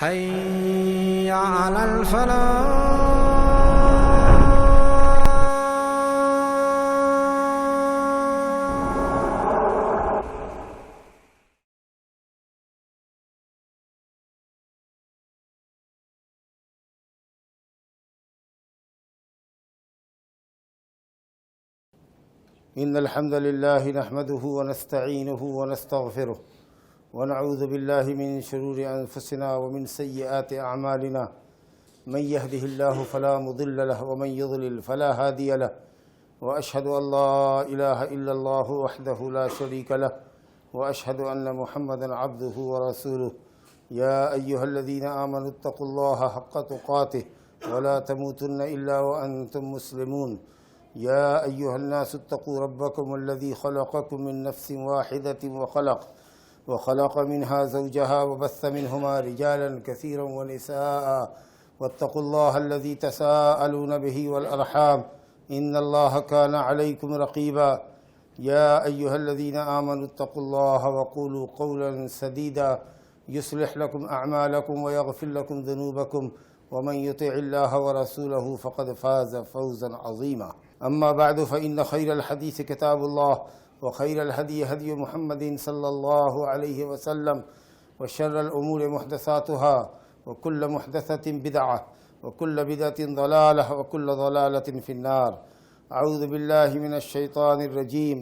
حي على الفلاح. إن الحمد لله نحمده ونستعينه ونستغفره ونعوذ بالله من شرور أنفسنا ومن سيئات أعمالنا. من يهده الله فلا مضل له ومن يضلل فلا هادي له، وأشهد أن لا إله إلا الله وحده لا شريك له، وأشهد أن محمدا عبده ورسوله. يا أيها الذين آمنوا اتقوا الله حق تقاته ولا تموتن إلا وأنتم مسلمون. يا أيها الناس اتقوا ربكم الذي خلقكم من نفس واحدة وخلق منها زوجها وبث منهما رجالا كثيرا ونساء، واتقوا الله الذي تساءلون به والأرحام إن الله كان عليكم رقيبا. يا أيها الذين آمنوا اتقوا الله وقولوا قولا سديدا يصلح لكم أعمالكم ويغفر لكم ذنوبكم، ومن يطع الله ورسوله فقد فاز فوزا عظيما. أما بعد فإن خير الحديث كتاب الله، وخير الهدي هدي محمد صلى الله عليه وسلم، وشر الأمور محدثاتها، وكل محدثة بدعة، وكل بدعة ضلالة، وكل ضلالة في النار. أعوذ بالله من الشيطان الرجيم.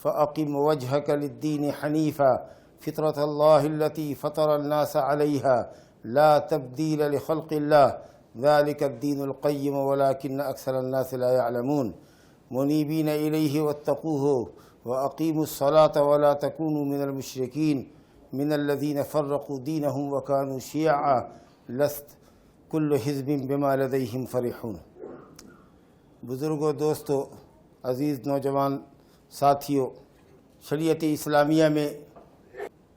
فأقم وجهك للدين حنيفا فطرة الله التي فطر الناس عليها لا تبديل لخلق الله ذلك الدين القيم ولكن أكثر الناس لا يعلمون. منيبين إليه واتقوه وأقيموا الصلاة ولا تكونوا من المشركين من الذين فرقوا دينهم وكانوا شيعا لست كل حزب بما لديهم فرحون. بزرگوں، دوستو، عزیز نوجوان ساتھیوں، شریعت اسلامیہ میں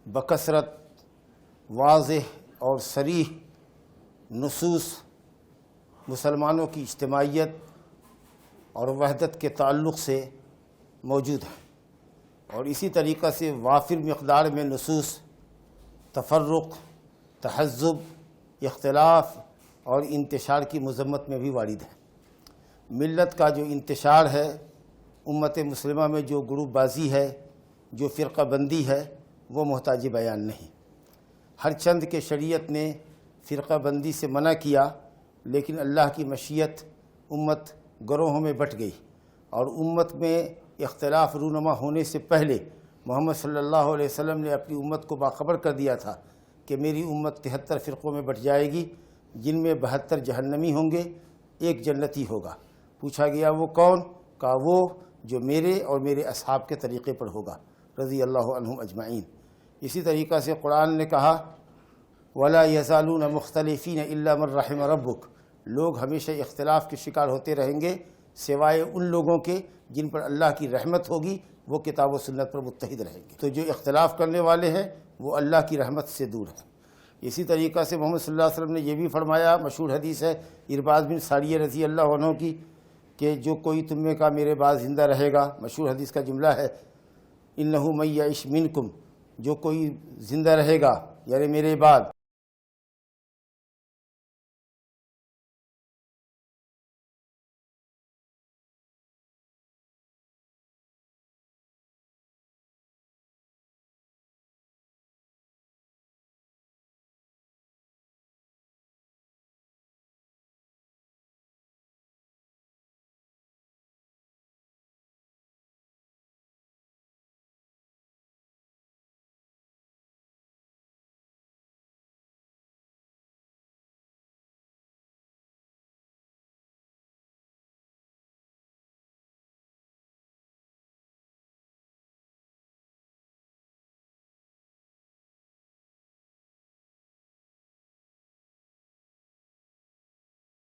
بکثرت واضح اور صریح نصوص مسلمانوں کی اجتماعیت اور وحدت کے تعلق سے موجود ہیں، اور اسی طریقہ سے وافر مقدار میں نصوص تفرق، تحزب، اختلاف اور انتشار کی مذمت میں بھی وارد ہیں۔ ملت کا جو انتشار ہے، امت مسلمہ میں جو گروپ بازی ہے، جو فرقہ بندی ہے، وہ محتاج بیان نہیں۔ ہر چند کے شریعت نے فرقہ بندی سے منع کیا، لیکن اللہ کی مشیت امت گروہوں میں بٹ گئی، اور امت میں اختلاف رونما ہونے سے پہلے محمد صلی اللہ علیہ وسلم نے اپنی امت کو باخبر کر دیا تھا کہ میری امت 73 فرقوں میں بٹ جائے گی، جن میں 72 جہنمی ہوں گے، ایک جنتی ہوگا۔ پوچھا گیا وہ کون؟ کہا وہ جو میرے اور میرے اصحاب کے طریقے پر ہوگا، رضی اللہ عنہم اجمعین۔ اسی طریقہ سے قرآن نے کہا وَلَا يَزَالُونَ مُخْتَلِفِينَ إِلَّا مَنْ رَحِمَ رَبُّكَ، لوگ ہمیشہ اختلاف کے شکار ہوتے رہیں گے سوائے ان لوگوں کے جن پر اللہ کی رحمت ہوگی، وہ کتاب و سنت پر متحد رہیں گے۔ تو جو اختلاف کرنے والے ہیں وہ اللہ کی رحمت سے دور ہیں۔ اسی طریقہ سے محمد صلی اللہ علیہ وسلم نے یہ بھی فرمایا، مشہور حدیث ہے ارباض بن ساریہ رضی اللہ عنہ کی، کہ جو کوئی تم میں کا میرے بعد زندہ رہے گا، مشہور حدیث کا جملہ ہے انہ من یعش منکم، جو کوئی زندہ رہے گا یعنی میرے بعد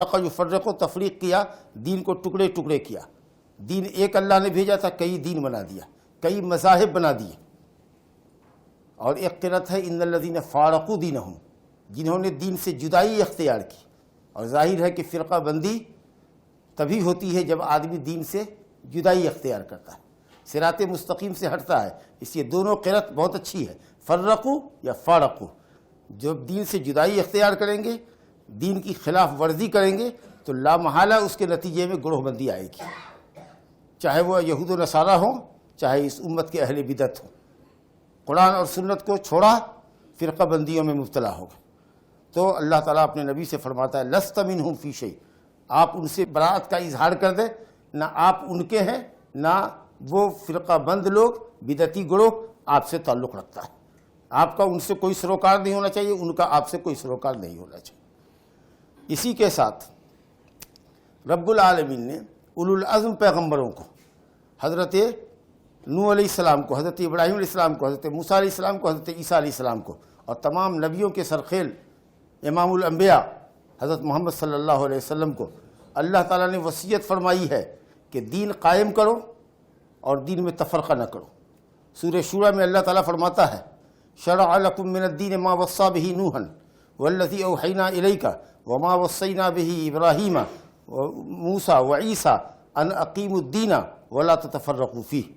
جو فرق و تفریق کیا، دین کو ٹکڑے ٹکڑے کیا۔ دین ایک اللہ نے بھیجا تھا، کئی دین بنا دیا، کئی مذاہب بنا دیے۔ اور ایک قرأت ہے ان الذین فارقوا دینہم، جنہوں نے دین سے جدائی اختیار کی۔ اور ظاہر ہے کہ فرقہ بندی تبھی ہوتی ہے جب آدمی دین سے جدائی اختیار کرتا ہے، صراط مستقیم سے ہٹتا ہے۔ اس لیے دونوں قرأت بہت اچھی ہے، فرقوا یا فارقوا، جب دین سے جدائی اختیار کریں گے، دین کی خلاف ورزی کریں گے تو لامحالہ اس کے نتیجے میں گروہ بندی آئے گی، چاہے وہ یہود و نصارہ ہوں، چاہے اس امت کے اہل بدعت ہوں۔ قرآن اور سنت کو چھوڑا، فرقہ بندیوں میں مبتلا ہوگا۔ تو اللہ تعالیٰ اپنے نبی سے فرماتا ہے لست منہم فی شیء، آپ ان سے براءت کا اظہار کر دیں، نہ آپ ان کے ہیں نہ وہ فرقہ بند لوگ بدعتی گروہ آپ سے تعلق رکھتا ہے۔ آپ کا ان سے کوئی سروکار نہیں ہونا چاہیے، ان کا آپ سے کوئی سروکار نہیں ہونا چاہیے۔ اسی کے ساتھ رب العالمین نے اولو العزم پیغمبروں کو، حضرت نوح علیہ السلام کو، حضرت ابراہیم علیہ السلام کو، حضرت موسیٰ علیہ السلام کو، حضرت عیسیٰ علیہ السلام کو، اور تمام نبیوں کے سرخیل امام الانبیاء حضرت محمد صلی اللہ علیہ وسلم کو اللہ تعالیٰ نے وصیت فرمائی ہے کہ دین قائم کرو اور دین میں تفرقہ نہ کرو۔ سورہ شورى میں اللہ تعالیٰ فرماتا ہے شرع لکم من الدین ما وصى به نوحا والذی اوحینا الیک وما وصینا به ابراہیم وموسیٰ وعیسیٰ ان اقیموا الدین ولا تتفرقوا فیہ۔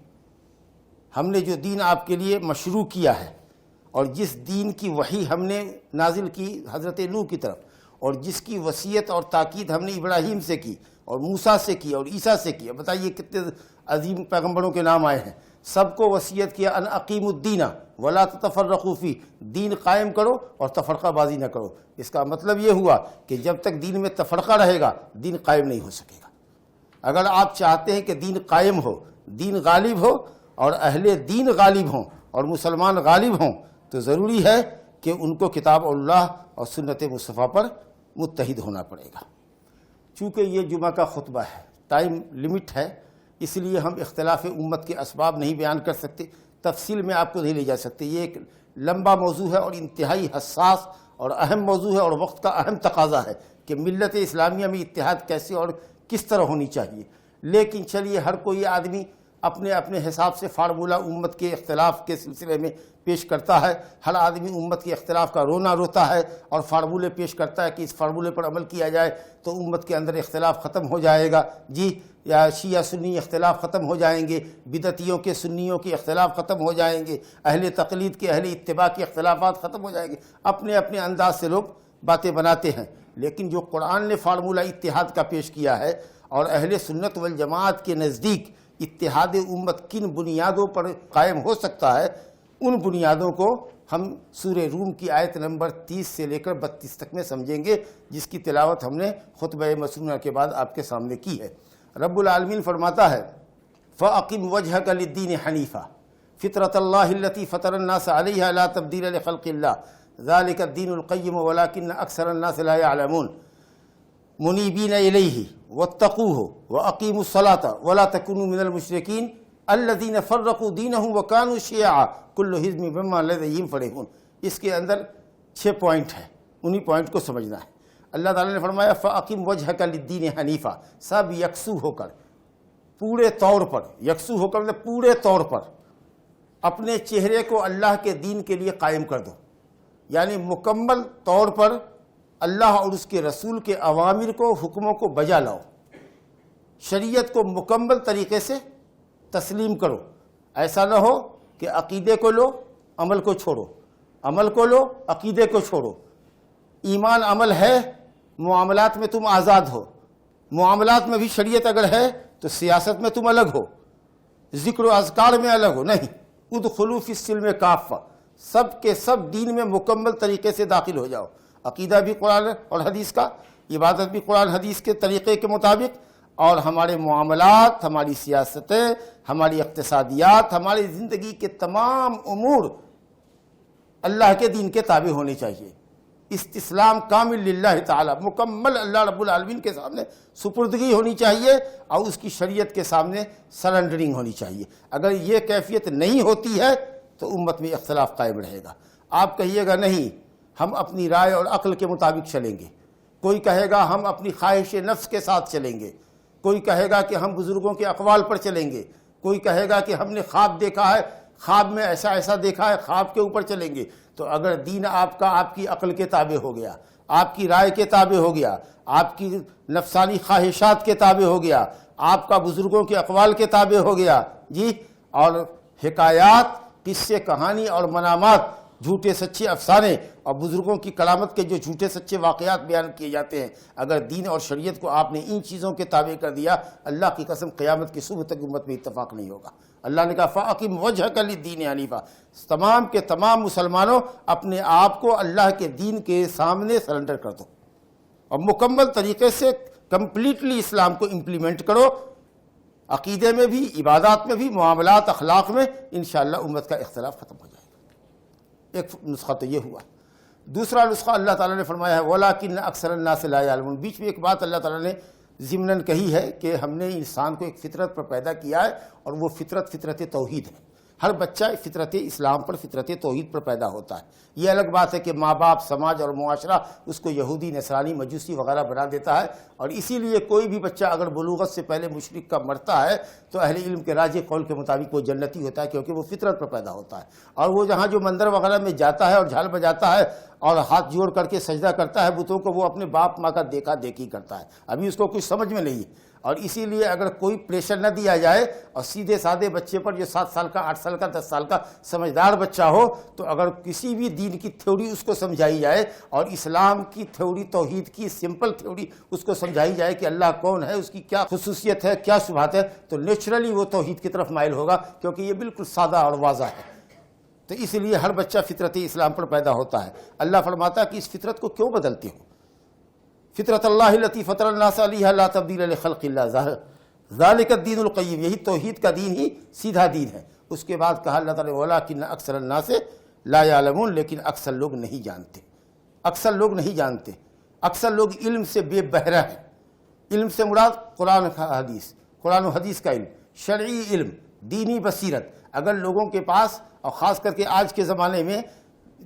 ہم نے جو دین آپ کے لیے مشروع کیا ہے اور جس دین کی وحی ہم نے نازل کی حضرت نوح کی طرف، اور جس کی وصیت اور تاکید ہم نے ابراہیم سے کی اور موسیٰ سے کی اور عیسیٰ سے کی، بتائیے کتنے عظیم پیغمبروں کے نام آئے ہیں، سب کو وصیت کیا ان اقیموا الدین ولا تتفرقوا فیہ، دین قائم کرو اور تفرقہ بازی نہ کرو۔ اس کا مطلب یہ ہوا کہ جب تک دین میں تفرقہ رہے گا دین قائم نہیں ہو سکے گا۔ اگر آپ چاہتے ہیں کہ دین قائم ہو، دین غالب ہو اور اہل دین غالب ہوں اور مسلمان غالب ہوں، تو ضروری ہے کہ ان کو کتاب اللہ اور سنت مصطفیٰ پر متحد ہونا پڑے گا۔ چونکہ یہ جمعہ کا خطبہ ہے، ٹائم لمٹ ہے، اس لیے ہم اختلاف امت کے اسباب نہیں بیان کر سکتے، تفصیل میں آپ کو نہیں لے جا سکتے۔ یہ ایک لمبا موضوع ہے اور انتہائی حساس اور اہم موضوع ہے، اور وقت کا اہم تقاضا ہے کہ ملت اسلامیہ میں اتحاد کیسے اور کس طرح ہونی چاہیے۔ لیکن چلیے، ہر کوئی آدمی اپنے اپنے حساب سے فارمولہ امت کے اختلاف کے سلسلے میں پیش کرتا ہے، ہر آدمی امت کے اختلاف کا رونا روتا ہے اور فارمولے پیش کرتا ہے کہ اس فارمولے پر عمل کیا جائے تو امت کے اندر اختلاف ختم ہو جائے گا، جی، یا شیعہ سنی اختلاف ختم ہو جائیں گے، بدعتیوں کے سنیوں کے اختلاف ختم ہو جائیں گے، اہل تقلید کے اہل اتباع کے اختلافات ختم ہو جائیں گے۔ اپنے اپنے انداز سے لوگ باتیں بناتے ہیں، لیکن جو قرآن نے فارمولہ اتحاد کا پیش کیا ہے اور اہل سنت والجماعت کے نزدیک اتحاد امت کن بنیادوں پر قائم ہو سکتا ہے، ان بنیادوں کو ہم سورہ روم کی آیت نمبر 30 سے لے کر 32 تک میں سمجھیں گے، جس کی تلاوت ہم نے خطبہ مسنونہ کے بعد آپ کے سامنے کی ہے۔ رب العالمین فرماتا ہے فَأَقِمْ وَجْهَكَ لِلدِّينِ حَنِيفًا فِطْرَةَ اللَّهِ الَّتِي فَطَرَ النَّاسَ عَلَيْهَا لَا تَبْدِيلَ لِخَلْقِ اللَّهِ ذَلِكَ الدِّينُ الْقَيِّمُ وَلَكِنَّ أَكْثَرَ النَّاسِ لَا يَعْلَمُونَ مُنِيبِينَ إِلَيْهِ وَاتَّقُوهُ وَأَقِيمُوا الصَّلَاةَ وَلَا تَكُونُوا مِنَ الْمُشْرِكِينَ الَّذِينَ فَرَّقُوا دِينَهُمْ وَكَانُوا شِيَعًا كُلُّ حِزْبٍ بِمَا لَدَيْهِمْ فَرِحُونَ۔ اس کے اندر 6 پوائنٹ ہیں، انہی پوائنٹ کو سمجھنا ہے۔ اللہ تعالیٰ نے فرمایا فَأَقِمْ وَجْهَكَ لِلدِّينِ حَنِيفًا، سب یکسو ہو کر، پورے طور پر، یکسو ہو کر پورے طور پر اپنے چہرے کو اللہ کے دین کے لیے قائم کر دو، یعنی مکمل طور پر اللہ اور اس کے رسول کے اوامر کو، حکموں کو بجا لاؤ، شریعت کو مکمل طریقے سے تسلیم کرو۔ ایسا نہ ہو کہ عقیدے کو لو، عمل کو چھوڑو، عمل کو لو، عقیدے کو چھوڑو۔ ایمان عمل ہے، معاملات میں تم آزاد ہو، معاملات میں بھی شریعت اگر ہے تو سیاست میں تم الگ ہو، ذکر و اذکار میں الگ ہو، نہیں۔ ادخلوا فی السلم کافہ، سب کے سب دین میں مکمل طریقے سے داخل ہو جاؤ۔ عقیدہ بھی قرآن اور حدیث کا، عبادت بھی قرآن حدیث کے طریقے کے مطابق، اور ہمارے معاملات، ہماری سیاستیں، ہماری اقتصادیات، ہماری زندگی کے تمام امور اللہ کے دین کے تابع ہونے چاہیے۔ استسلام کامل للہ تعالی، مکمل اللہ رب العالمین کے سامنے سپردگی ہونی چاہیے اور اس کی شریعت کے سامنے سرنڈرنگ ہونی چاہیے۔ اگر یہ کیفیت نہیں ہوتی ہے تو امت میں اختلاف قائم رہے گا۔ آپ کہیے گا نہیں، ہم اپنی رائے اور عقل کے مطابق چلیں گے، کوئی کہے گا ہم اپنی خواہش نفس کے ساتھ چلیں گے، کوئی کہے گا کہ ہم بزرگوں کے اقوال پر چلیں گے، کوئی کہے گا کہ ہم نے خواب دیکھا ہے، خواب میں ایسا ایسا دیکھا ہے، خواب کے اوپر چلیں گے۔ تو اگر دین آپ کا آپ کی عقل کے تابع ہو گیا، آپ کی رائے کے تابع ہو گیا، آپ کی نفسانی خواہشات کے تابع ہو گیا، آپ کا بزرگوں کے اقوال کے تابع ہو گیا، جی، اور حکایات، قصے، کہانی اور منامات جھوٹے سچے افسانے اور بزرگوں کی کرامت کے جو جھوٹے سچے واقعات بیان کیے جاتے ہیں، اگر دین اور شریعت کو آپ نے ان چیزوں کے تابع کر دیا، اللہ کی قسم قیامت کی صبح تک امت میں اتفاق نہیں ہوگا۔ اللہ نے کہا فَأَقِمْ وَجْهَكَ لِلدِّينِ حَنِيفًا، تمام کے تمام مسلمانوں اپنے آپ کو اللہ کے دین کے سامنے سرنڈر کر دو اور مکمل طریقے سے کمپلیٹلی اسلام کو امپلیمنٹ کرو، عقیدے میں بھی، عبادات میں بھی، معاملات اخلاق میں، انشاءاللہ امت کا اختلاف ختم ہو جائے گا۔ ایک نسخہ تو یہ ہوا۔ دوسرا نسخہ اللہ تعالیٰ نے فرمایا ہے وَلَٰكِنَّ أَكْثَرَ النَّاسِ لَا يَعْلَمُونَ، بیچ میں ایک بات اللہ تعالیٰ نے ضمناً کہی ہے کہ ہم نے انسان کو ایک فطرت پر پیدا کیا ہے، اور وہ فطرت توحید ہے۔ ہر بچہ فطرت اسلام پر، فطرت توحید پر پیدا ہوتا ہے۔ یہ الگ بات ہے کہ ماں باپ، سماج اور معاشرہ اس کو یہودی، نصرانی، مجوسی وغیرہ بنا دیتا ہے، اور اسی لیے کوئی بھی بچہ اگر بلوغت سے پہلے مشرک کا مرتا ہے تو اہل علم کے راجح قول کے مطابق وہ جنتی ہوتا ہے، کیونکہ وہ فطرت پر پیدا ہوتا ہے۔ اور وہ جہاں جو مندر وغیرہ میں جاتا ہے اور جھال بجاتا ہے اور ہاتھ جوڑ کر کے سجدہ کرتا ہے بتوں کو، وہ اپنے باپ ماں کا دیکھا دیکھی کرتا ہے، ابھی اس کو کچھ سمجھ میں نہیں ہے۔ اور اسی لیے اگر کوئی پریشر نہ دیا جائے اور سیدھے سادے بچے پر، جو 7 سال کا، 8 سال کا، 10 سال کا سمجھدار بچہ ہو، تو اگر کسی بھی دین کی تھیوری اس کو سمجھائی جائے اور اسلام کی تھیوری، توحید کی سمپل تھیوری اس کو سمجھائی جائے کہ اللہ کون ہے، اس کی کیا خصوصیت ہے، کیا شبہات ہے، تو نیچرلی وہ توحید کی طرف مائل ہوگا، کیونکہ یہ بالکل سادہ اور واضح ہے۔ تو اس لیے ہر بچہ فطرت اسلام پر پیدا ہوتا ہے۔ اللہ فرماتا ہے کہ اس فطرت کو کیوں بدلتے ہو؟ فطرت اللہ التی فطر الناس علیہا لا تبدیل لخلق اللہ ذالک الدین القیم، یہی توحید کا دین ہی سیدھا دین ہے۔ اس کے بعد کہا اللہ تعالیٰ ولکن اکثر الناس لا یعلمون، لیکن اکثر لوگ نہیں جانتے، اکثر لوگ نہیں جانتے، اکثر لوگ علم سے بے بہرہ ہیں۔ علم سے مراد قرآن حدیث، قرآن و حدیث کا علم، شرعی علم، دینی بصیرت۔ اگر لوگوں کے پاس، اور خاص کر کے آج کے زمانے میں،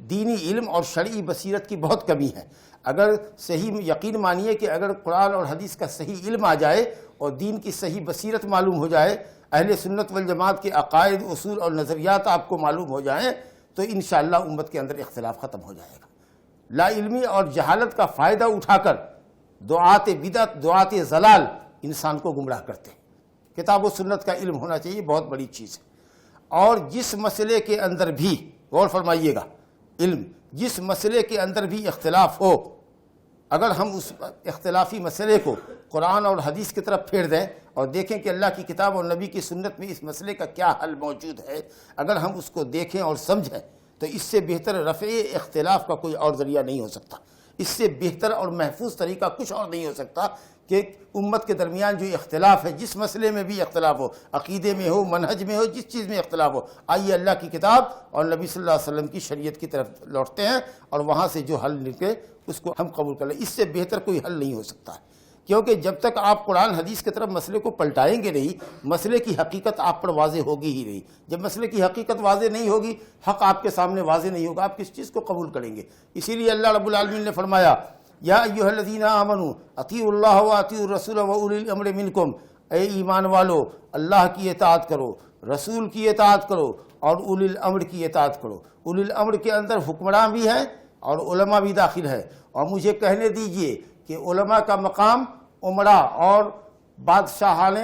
دینی علم اور شرعی بصیرت کی بہت کمی ہے۔ اگر صحیح یقین مانیے کہ اگر قرآن اور حدیث کا صحیح علم آ جائے اور دین کی صحیح بصیرت معلوم ہو جائے، اہل سنت والجماعت کے عقائد، اصول اور نظریات آپ کو معلوم ہو جائیں، تو انشاءاللہ امت کے اندر اختلاف ختم ہو جائے گا۔ لا علمی اور جہالت کا فائدہ اٹھا کر دعات بدعت، دعات ضلال انسان کو گمراہ کرتے ہیں۔ کتاب و سنت کا علم ہونا چاہیے، بہت بڑی چیز ہے۔ اور جس مسئلے کے اندر بھی، غور فرمائیے گا، علم جس مسئلے کے اندر بھی اختلاف ہو، اگر ہم اس اختلافی مسئلے کو قرآن اور حدیث کی طرف پھیر دیں اور دیکھیں کہ اللہ کی کتاب اور نبی کی سنت میں اس مسئلے کا کیا حل موجود ہے، اگر ہم اس کو دیکھیں اور سمجھیں، تو اس سے بہتر رفع اختلاف کا کوئی اور ذریعہ نہیں ہو سکتا۔ اس سے بہتر اور محفوظ طریقہ کچھ اور نہیں ہو سکتا کہ امت کے درمیان جو اختلاف ہے، جس مسئلے میں بھی اختلاف ہو، عقیدے میں ہو، منہج میں ہو، جس چیز میں اختلاف ہو، آئیے اللہ کی کتاب اور نبی صلی اللہ علیہ وسلم کی شریعت کی طرف لوٹتے ہیں اور وہاں سے جو حل نکلے اس کو ہم قبول کر لیں۔ اس سے بہتر کوئی حل نہیں ہو سکتا، کیونکہ جب تک آپ قرآن حدیث کی طرف مسئلے کو پلٹائیں گے نہیں، مسئلے کی حقیقت آپ پر واضح ہوگی ہی نہیں۔ جب مسئلے کی حقیقت واضح نہیں ہوگی، حق آپ کے سامنے واضح نہیں ہوگا، آپ کس چیز کو قبول کریں گے؟ اسی لیے اللہ رب العالمین نے فرمایا یا ایھا الذین آمنوا اطیعوا اللہ واطیعوا الرسول واولی الامر منکم، اے ایمان والو اللہ کی اطاعت کرو، رسول کی اطاعت کرو اور اولی الامر کی اطاعت کرو۔ اولی الامر کے اندر حکمراں بھی ہیں اور علماء بھی داخل ہے، اور مجھے کہنے دیجئے کہ علماء کا مقام عمرا اور بادشاہان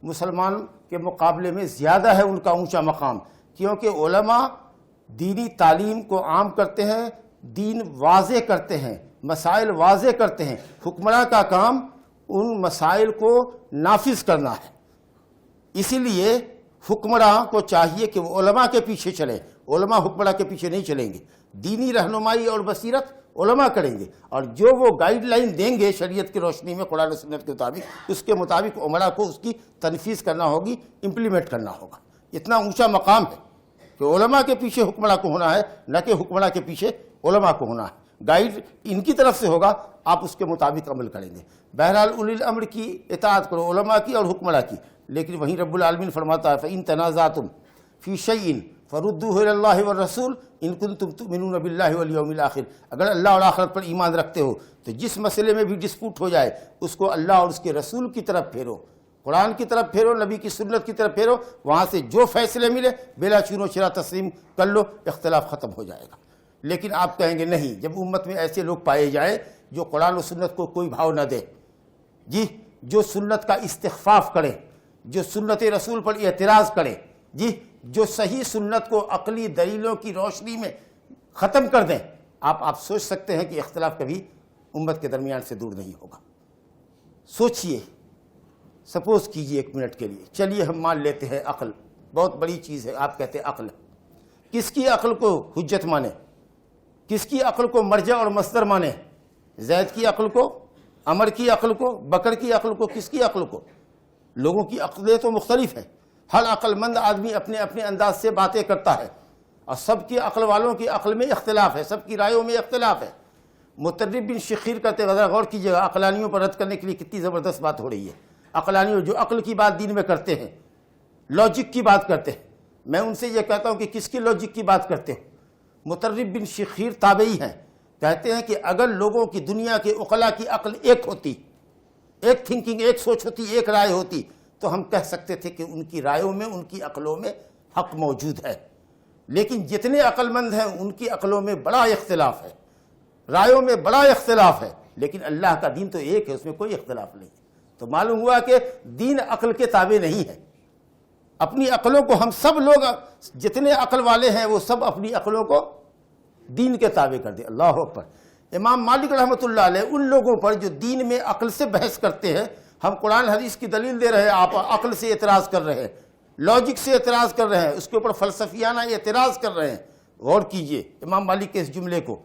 مسلمان کے مقابلے میں زیادہ ہے، ان کا اونچا مقام، کیونکہ علماء دینی تعلیم کو عام کرتے ہیں، دین واضح کرتے ہیں، مسائل واضح کرتے ہیں۔ حکمراں کا کام ان مسائل کو نافذ کرنا ہے۔ اسی لیے حکمراں کو چاہیے کہ وہ علماء کے پیچھے چلیں، علماء حکمراں کے پیچھے نہیں چلیں گے۔ دینی رہنمائی اور بصیرت علماء کریں گے، اور جو وہ گائیڈ لائن دیں گے شریعت کی روشنی میں، قرآن و سنت کے مطابق، اس کے مطابق عمرہ کو اس کی تنفیذ کرنا ہوگی، امپلیمنٹ کرنا ہوگا۔ اتنا اونچا مقام ہے کہ علماء کے پیچھے حکمراں کو ہونا ہے، نہ کہ حکمراں کے پیچھے علماء کو ہونا ہے۔ گائیڈ ان کی طرف سے ہوگا، آپ اس کے مطابق عمل کریں گے۔ بہرحال اولی الامر کی اطاعت کرو، علماء کی اور حکمراں کی۔ لیکن وہیں رب العالمین فرماتا ہے فَإِن تَنَازَعْتُمْ فِي شَيْءٍ فَرُدُّوهُ إِلَى اللَّهِ وَالرَّسُولِ إِن كُنتُمْ تُؤْمِنُونَ بِاللَّهِ وَالْيَوْمِ الْآخِرِ، اگر اللہ اور آخرت پر ایمان رکھتے ہو تو جس مسئلے میں بھی ڈسپوٹ ہو جائے اس کو اللہ اور اس کے رسول کی طرف پھیرو، قرآن کی طرف پھیرو، نبی کی سنت کی طرف پھیرو، وہاں سے جو فیصلے ملے بلا چون و چرا تسلیم کر لو، اختلاف ختم ہو جائے گا۔ لیکن آپ کہیں گے نہیں، جب امت میں ایسے لوگ پائے جائیں جو قرآن و سنت کو کوئی بھاؤ نہ دے، جی، جو سنت کا استخفاف کرے، جو سنت رسول پر اعتراض کرے، جی، جو صحیح سنت کو عقلی دلیلوں کی روشنی میں ختم کر دیں، آپ سوچ سکتے ہیں کہ اختلاف کبھی امت کے درمیان سے دور نہیں ہوگا۔ سوچئے، سپوز کیجئے 1 منٹ کے لیے، چلیے ہم مان لیتے ہیں عقل بہت بڑی چیز ہے، آپ کہتے ہیں عقل، کس کی عقل کو حجت مانے، کس کی عقل کو مرجع اور مصدر مانے؟ زید کی عقل کو، عمر کی عقل کو، بکر کی عقل کو، کس کی عقل کو؟ لوگوں کی عقلیں تو مختلف ہیں، ہر عقل مند آدمی اپنے اپنے انداز سے باتیں کرتا ہے، اور سب کی عقل والوں کی عقل میں اختلاف ہے، سب کی رائےوں میں اختلاف ہے۔ مطرب بن شخیر کہتے ہیں، ذرا غور کیجیے گا، عقلانیوں پر رد کرنے کے لیے کتنی زبردست بات ہو رہی ہے۔ عقلانیوں جو عقل کی بات دین میں کرتے ہیں، لاجک کی بات کرتے ہیں، میں ان سے یہ کہتا ہوں کہ کس کی لاجک کی بات کرتے ہیں؟ مطرب بن شخیر تابعی ہیں، کہتے ہیں کہ اگر لوگوں کی دنیا کے عقلاء کی عقل ایک ہوتی، ایک تھنکنگ، ایک سوچ ہوتی، ایک رائے ہوتی، تو ہم کہہ سکتے تھے کہ ان کی رائےوں میں، ان کی عقلوں میں حق موجود ہے۔ لیکن جتنے عقل مند ہیں ان کی عقلوں میں بڑا اختلاف ہے، رائےوں میں بڑا اختلاف ہے، لیکن اللہ کا دین تو ایک ہے، اس میں کوئی اختلاف نہیں ہے۔ تو معلوم ہوا کہ دین عقل کے تابع نہیں ہے۔ اپنی عقلوں کو ہم سب لوگ، جتنے عقل والے ہیں وہ سب اپنی عقلوں کو دین کے تابع کر دیں۔ اللہ اکبر۔ امام مالک رحمۃ اللہ علیہ ان لوگوں پر جو دین میں عقل سے بحث کرتے ہیں، ہم قرآن حدیث کی دلیل دے رہے ہیں، آپ عقل سے اعتراض کر رہے ہیں، لاجک سے اعتراض کر رہے ہیں، اس کے اوپر فلسفیانہ اعتراض کر رہے ہیں۔ غور کیجئے امام مالک کے اس جملے کو،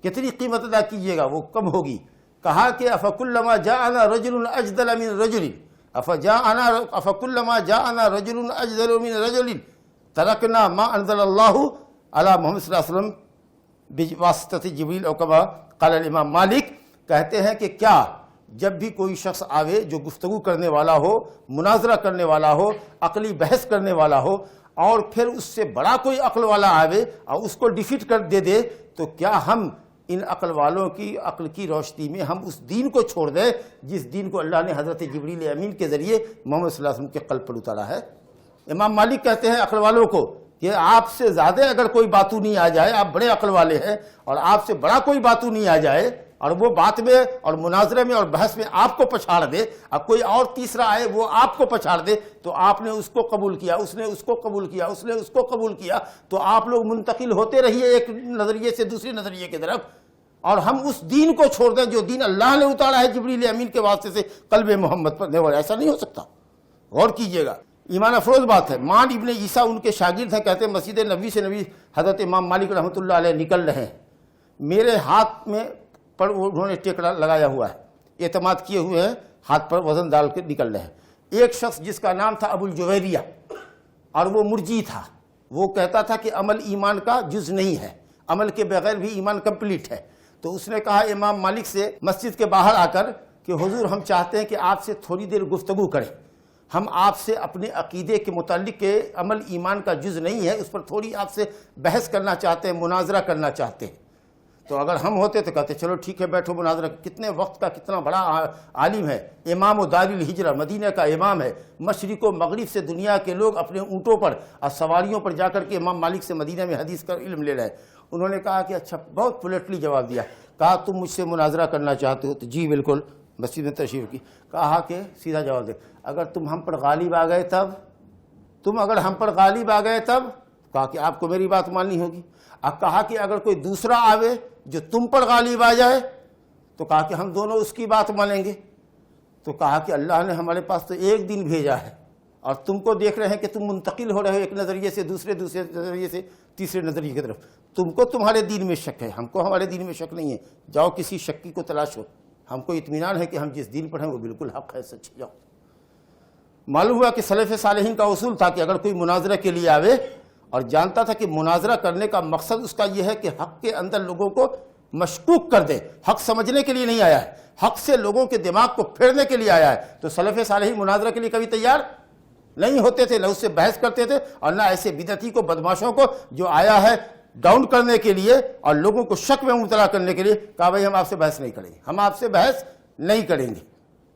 کتنی قیمت ادا کیجئے گا، وہ کم ہوگی۔ کہا کہ افکلما جاءنا رجل اجدل من رجل افکلما جاءنا رجل اجدل من رجل ترکنا ما انزل اللہ علی محمد صلی اللہ علیہ وسلم بواسطۃ جبریل، او کما قال الامام مالک، کہتے ہیں کہ کیا جب بھی کوئی شخص آوے جو گفتگو کرنے والا ہو، مناظرہ کرنے والا ہو، عقلی بحث کرنے والا ہو، اور پھر اس سے بڑا کوئی عقل والا آوے اور اس کو ڈیفیٹ کر دے، تو کیا ہم ان عقل والوں کی عقل کی روشنی میں ہم اس دین کو چھوڑ دیں جس دین کو اللہ نے حضرت جبریل امین کے ذریعے محمد صلی اللہ علیہ وسلم کے قلب پر اتارا ہے؟ امام مالک کہتے ہیں عقل والوں کو کہ آپ سے زیادہ اگر کوئی باتوں نہیں آ جائے، آپ بڑے عقل والے ہیں، اور آپ سے بڑا کوئی باتوں نہیں آ جائے اور وہ بات میں اور مناظرے میں اور بحث میں آپ کو پچھاڑ دے، اب کوئی اور تیسرا آئے وہ آپ کو پچھاڑ دے، تو آپ نے اس کو قبول کیا، اس نے اس کو قبول کیا، اس نے اس کو قبول کیا، تو آپ لوگ منتقل ہوتے رہیے ایک نظریے سے دوسرے نظریے کی طرف، اور ہم اس دین کو چھوڑ دیں جو دین اللہ نے اتارا ہے جبریل امین کے واسطے سے قلب محمد پر۔ نہیں، ایسا نہیں ہو سکتا۔ غور کیجئے گا، ایمان افروز بات ہے۔ مان ابن عیسیٰ ان کے شاگرد ہیں، کہتے ہیں مسجد نبوی سے نبی حضرت امام مالک رحمۃ اللہ علیہ نکل رہے ہیں، میرے ہاتھ میں پر انہوں نے ٹیکڑا لگایا ہوا ہے، اعتماد کیے ہوئے ہیں، ہاتھ پر وزن ڈال کے نکل رہے ہیں۔ ایک شخص جس کا نام تھا ابو الجویریہ، اور وہ مرجی تھا، وہ کہتا تھا کہ عمل ایمان کا جز نہیں ہے، عمل کے بغیر بھی ایمان کمپلیٹ ہے۔ تو اس نے کہا امام مالک سے مسجد کے باہر آ کر کہ حضور ہم چاہتے ہیں کہ آپ سے تھوڑی دیر گفتگو کریں، ہم آپ سے اپنے عقیدے کے متعلق کہ عمل ایمان کا جز نہیں ہے اس پر تھوڑی آپ سے بحث کرنا چاہتے ہیں، مناظرہ کرنا چاہتے ہیں۔ تو اگر ہم ہوتے تو کہتے چلو ٹھیک ہے بیٹھو مناظرہ۔ کتنے وقت کا کتنا بڑا عالم ہے، امام و دار الہجرہ، مدینہ کا امام ہے، مشرق و مغرب سے دنیا کے لوگ اپنے اونٹوں پر اور سواریوں پر جا کر کے امام مالک سے مدینہ میں حدیث کا علم لے رہے ہیں۔ انہوں نے کہا کہ اچھا، بہت پولیٹلی جواب دیا، کہا تم مجھ سے مناظرہ کرنا چاہتے ہو؟ تو جی بالکل، مسجد میں تشریف کی۔ کہا کہ سیدھا جواب دے، اگر تم ہم پر غالب آ گئے تب، تم اگر ہم پر غالب آ گئے تب؟ کہا کہ آپ کو میری بات ماننی ہوگی۔ اب کہا کہ اگر کوئی دوسرا آوے جو تم پر غالب آ جائے، تو کہا کہ ہم دونوں اس کی بات مانیں گے۔ تو کہا کہ اللہ نے ہمارے پاس تو ایک دن بھیجا ہے، اور تم کو دیکھ رہے ہیں کہ تم منتقل ہو رہے ہو ایک نظریے سے دوسرے نظریے سے تیسرے نظریے کی طرف، تم کو تمہارے دین میں شک ہے، ہم کو ہمارے دین میں شک نہیں ہے، جاؤ کسی شکی کو تلاشو، ہم کو اطمینان ہے کہ ہم جس دین پر ہیں وہ بالکل حق ہے، سچ، جاؤ۔ معلوم ہوا کہ سلف صالحین کا اصول تھا کہ اگر کوئی مناظرہ کے لیے آوے اور جانتا تھا کہ مناظرہ کرنے کا مقصد اس کا یہ ہے کہ حق کے اندر لوگوں کو مشکوک کر دے، حق سمجھنے کے لیے نہیں آیا ہے، حق سے لوگوں کے دماغ کو پھیرنے کے لیے آیا ہے، تو سلف صالحین مناظرہ کے لیے کبھی تیار نہیں ہوتے تھے، نہ اس سے بحث کرتے تھے، اور نہ ایسے بدعتی کو، بدماشوں کو جو آیا ہے ڈاؤن کرنے کے لیے اور لوگوں کو شک میں مبتلا کرنے کے لیے، کہا بھائی ہم آپ سے بحث نہیں کریں گے، ہم آپ سے بحث نہیں کریں گے۔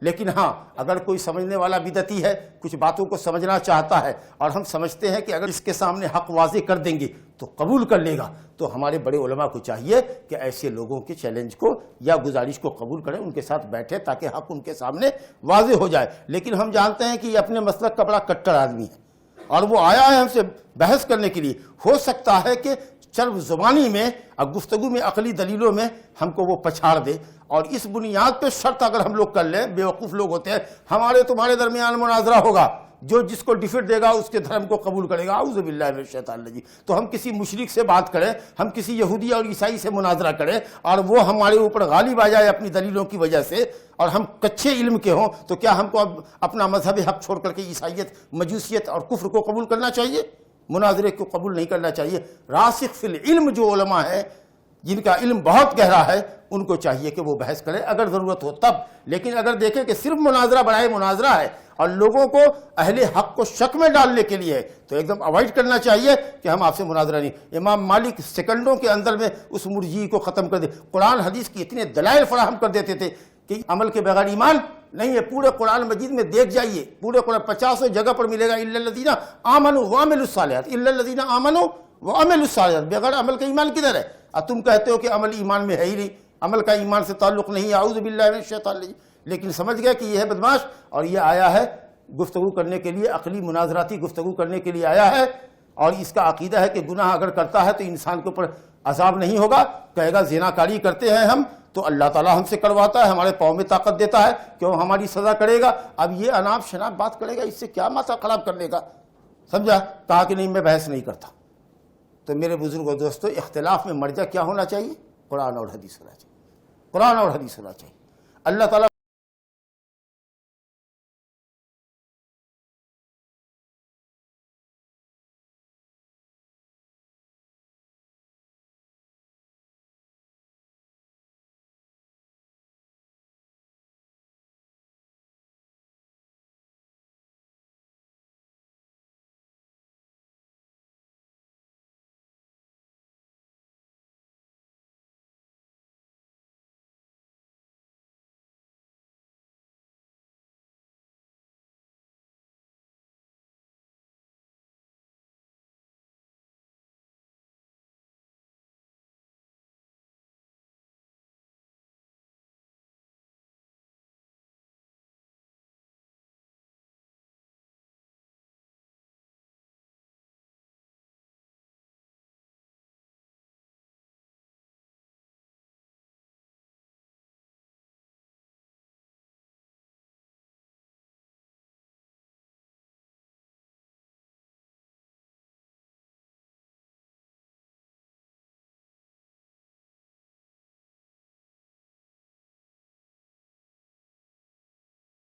لیکن ہاں، اگر کوئی سمجھنے والا بدعتی ہے، کچھ باتوں کو سمجھنا چاہتا ہے، اور ہم سمجھتے ہیں کہ اگر اس کے سامنے حق واضح کر دیں گے تو قبول کر لے گا، تو ہمارے بڑے علماء کو چاہیے کہ ایسے لوگوں کے چیلنج کو یا گزارش کو قبول کریں، ان کے ساتھ بیٹھے تاکہ حق ان کے سامنے واضح ہو جائے۔ لیکن ہم جانتے ہیں کہ یہ اپنے مسلک کا بڑا کٹر آدمی ہے، اور وہ آیا ہے ہم سے بحث کرنے کے لیے، ہو سکتا ہے کہ چرب زبانی میں اور گفتگو میں عقلی دلیلوں میں ہم کو وہ پچھاڑ دے، اور اس بنیاد پہ شرط اگر ہم لوگ کر لیں، بیوقوف لوگ ہوتے ہیں، ہمارے تمہارے درمیان مناظرہ ہوگا، جو جس کو ڈیفیٹ دے گا اس کے دھرم کو قبول کرے گا، اعوذ باللہ من الشیطان الرجیم۔ تو ہم کسی مشرک سے بات کریں، ہم کسی یہودی اور عیسائی سے مناظرہ کریں، اور وہ ہمارے اوپر غالب آ جائے اپنی دلیلوں کی وجہ سے، اور ہم کچے علم کے ہوں، تو کیا ہم کو اب اپنا مذہب حق چھوڑ کر کے عیسائیت، مجوسیت اور کفر کو قبول کرنا چاہیے؟ مناظرے کو قبول نہیں کرنا چاہیے۔ راسخ فی العلم جو علماء ہیں، جن کا علم بہت گہرا ہے، ان کو چاہیے کہ وہ بحث کریں اگر ضرورت ہو تب۔ لیکن اگر دیکھیں کہ صرف مناظرہ برائے مناظرہ ہے اور لوگوں کو اہل حق کو شک میں ڈالنے کے لیے ہے، تو ایک دم اوائڈ کرنا چاہیے کہ ہم آپ سے مناظرہ نہیں۔ امام مالک سیکنڈوں کے اندر میں اس مرجئی کو ختم کر دے۔ قرآن حدیث کی اتنے دلائل فراہم کر دیتے تھے کہ عمل کے بغیر ایمان نہیں ہے۔ پورے قرآن مجید میں دیکھ جائیے، پورے قرآن 50 جگہ پر ملے گا الا الذین آمنوا وعملوا الصالحات، الا الذین آمنوا وعملوا الصالحات، بغیر عمل کا ایمان کدھر ہے؟ اور تم کہتے ہو کہ عمل ایمان میں ہے ہی نہیں، عمل کا ایمان سے تعلق نہیں ہے، اعوذ باللہ من الشیطان الرجیم۔ لیکن سمجھ گیا کہ یہ ہے بدماش، اور یہ آیا ہے گفتگو کرنے کے لیے، عقلی مناظراتی گفتگو کرنے کے لیے آیا ہے، اور اس کا عقیدہ ہے کہ گناہ اگر کرتا ہے تو انسان کے اوپر عذاب نہیں ہوگا، کہے گا زنا کاری کرتے ہیں ہم تو اللہ تعالیٰ ہم سے کرواتا ہے، ہمارے پاؤں میں طاقت دیتا ہے، کیوں ہماری سزا کرے گا؟ اب یہ اناپ شناپ بات کرے گا، اس سے کیا ماتھا خراب کرنے کا؟ سمجھا؟ کہا کہ نہیں میں بحث نہیں کرتا۔ تو میرے بزرگوں دوستو، اختلاف میں مرجع کیا ہونا چاہیے؟ قرآن اور حدیث ہونا چاہیے، قرآن اور حدیث ہونا چاہیے۔ اللہ تعالیٰ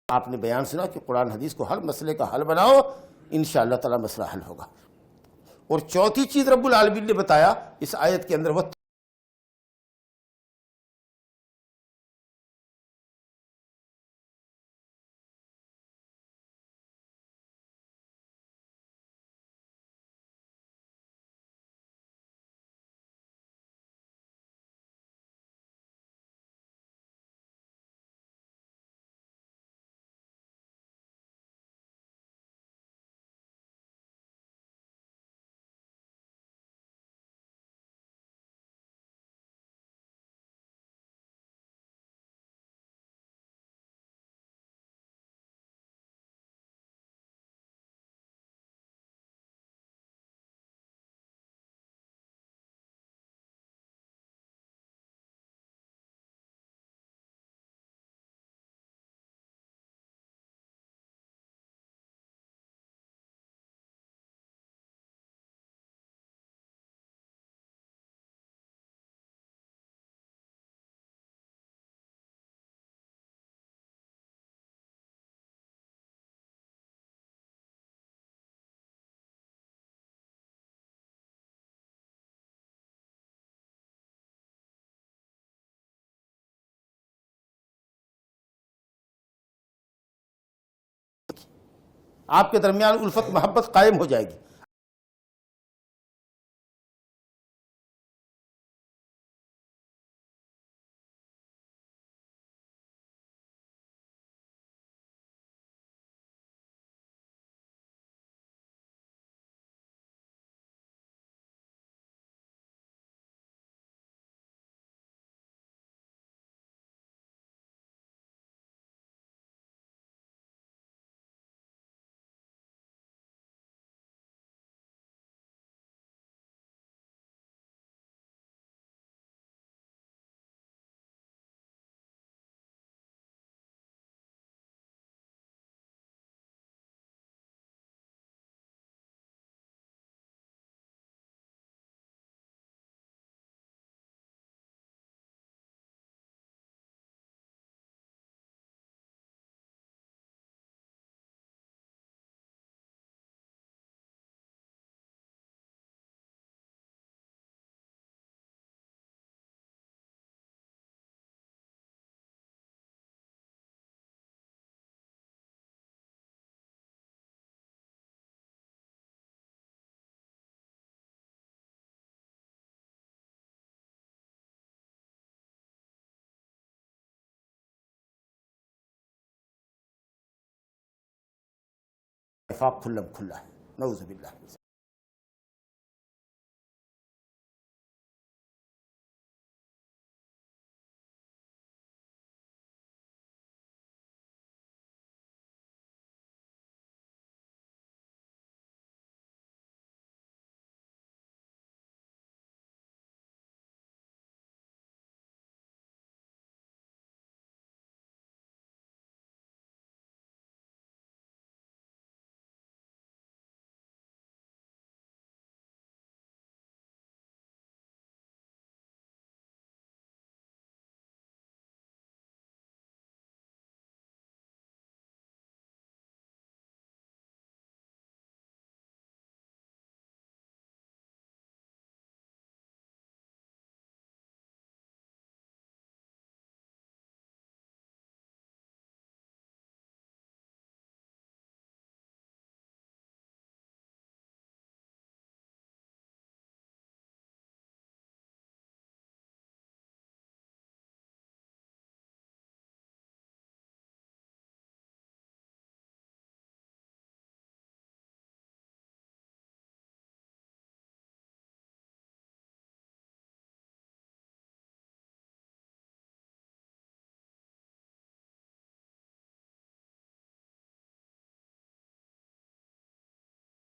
آپ نے بیان سنا کہ قرآن حدیث کو ہر مسئلے کا حل بناؤ، انشاءاللہ تعالی مسئلہ حل ہوگا۔ اور چوتھی چیز رب العالمین نے بتایا اس آیت کے اندر، وہ آپ کے درمیان الفت محبت قائم ہو جائے گی۔ نفاق کھلم کھلا ہے، نعوذ باللہ۔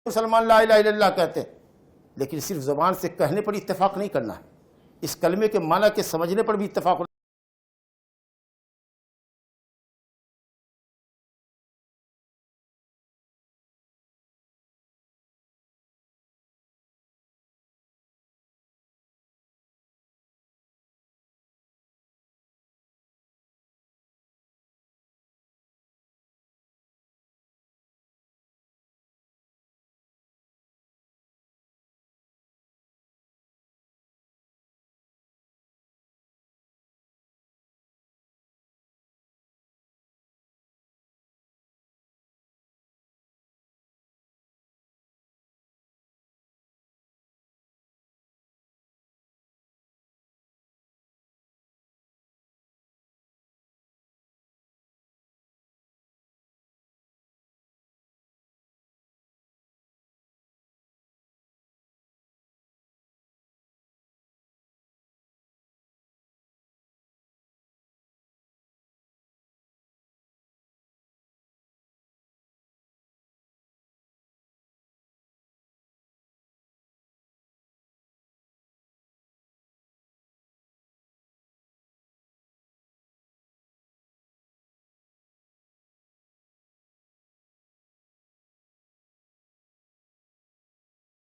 مسلمان لا الہ الا اللہ کہتے ہیں، لیکن صرف زبان سے کہنے پر اتفاق نہیں کرنا ہے، اس کلمے کے معنی کے سمجھنے پر بھی اتفاق ہونا۔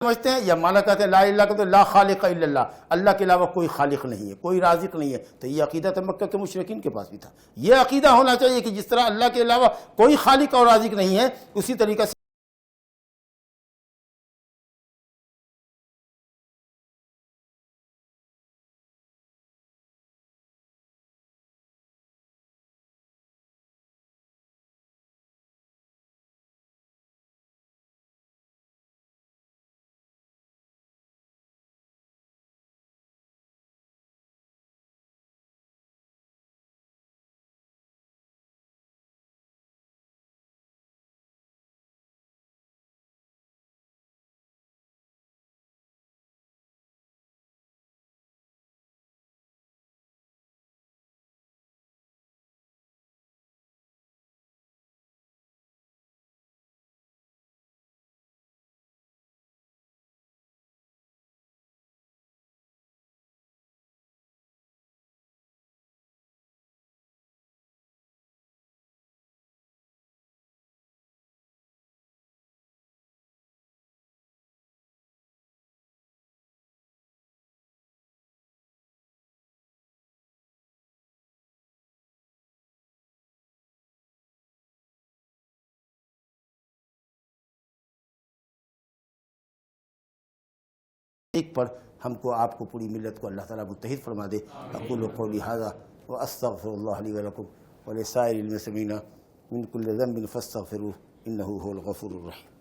سمجھتے ہیں یا معنی کہتے ہیں لا الہ الا اللہ، لا خالق الا اللہ، اللہ کے علاوہ کوئی خالق نہیں ہے، کوئی رازق نہیں ہے، تو یہ عقیدہ تو مکہ کے مشرکین کے پاس بھی تھا۔ یہ عقیدہ ہونا چاہیے کہ جس طرح اللہ کے علاوہ کوئی خالق اور رازق نہیں ہے، اسی طریقہ سے ایک پر ہم کو، آپ کو، پوری ملت کو اللہ تعالیٰ متحد فرما دے۔ اقول قولی ھذا واستغفر اللہ لی ولکم ولسائر المسلمین من کل ذنب فاستغفروہ انہ ھو الغفور الرحیم۔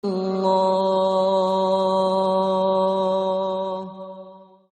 الله